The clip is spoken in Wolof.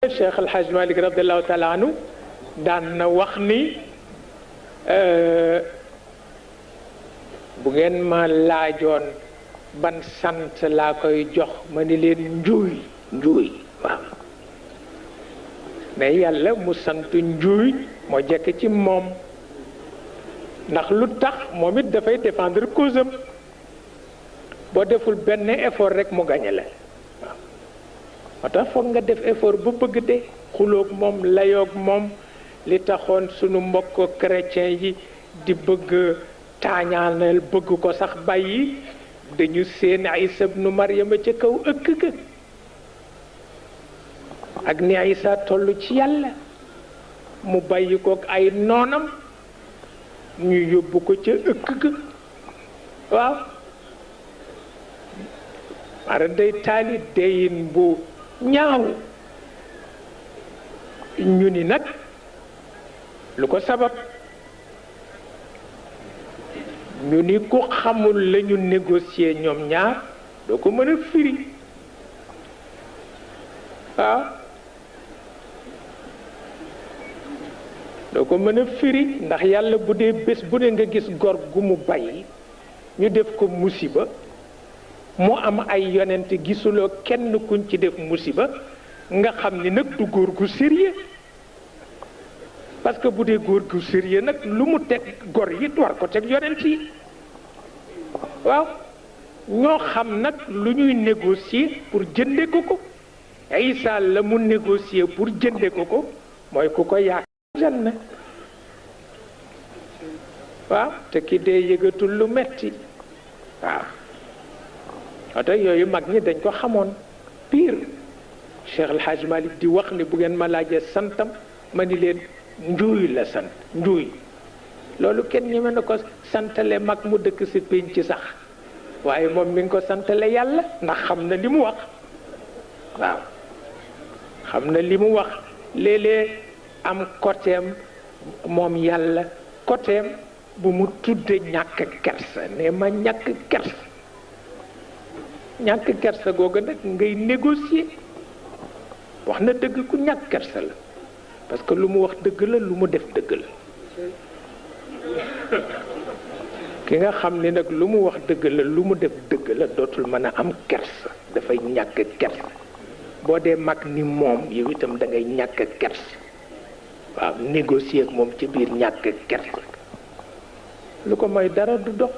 Cheikh El Hadj Malick radiallahu taala anhu daan na wax ni bu ngeen ma laajoon ban sant laa koy jox ma ni leen njuuy waaw mais yàlla mu sant njuuy moo jekk ci moom ndax lu tax moom it dafay défendre cause am boo deful benn effort rek mu gañe la moo tax foog nga def effort bu bëgg de xuloog moom layoog moom li taxoon sunu mbokk chrétien yi di bëgg taañaanal bëgg ko sax bàyyi dañu seen Isa ibnu Maryama ca kaw ëkk ga ak ni Isa toll ci yàlla mu bàyyi kook ay noonam ñu yóbbu ko ca ëkk ga waaw mara day taali deyin bu ñaaw ñu ni nag lu ko sabab ñu ni ku xamul lañu négocier ñoom ñaar doo ko mën a firi waaw doo ko mën a firi ndax yàlla bu dee bés bu ne nga gis gor gu mu bàyyi ñu def ko musiba mu am ay yonent gisuloo kenn kuñ ci def musiba nga xam ni nag du góor gu sérieux parce que bu dee góor gu sérieux nag lu mu teg gor yi war ko teg yonent yi waaw ñoo xam nag lu ñuy négocier pour jënde ko Isa la mu négocier pour jënde ko mooy ku ko yaakaar janna waaw te ki dee yëgatul lu metti waaw oto yooyu mag ñi dañ ko xamoon pire Cheikh El Hadj Malick di wax ni bu ngeen ma laajee santam ma ni leen njuuy la sant njuuy loolu kenn ñeme na ko santale mag mu dëkk si pénc ci sax waaye moom mi ngi ko santale yàlla ndax xam na li mu wax waaw xam na li mu wax léeg-léeg am côtéem moom yàlla côtéem bu mu tudde ñàkk kersa ne ma ñàkk kersa ñàkk kersa googu nag ngay négocier wax na dëgg ku ñàkk kersa la parce que lu mu wax dëgg la lu mu def dëgg la ki nga xam ni nag lu mu wax dëgg la lu mu def dëgg la dootul mën a am kersa dafay ñàkk kersa boo dee mag ni moom yow itam da ngay ñàkk kersa waaw négocier ak moom ci biir ñàkk kersa lu ko mooy dara du dox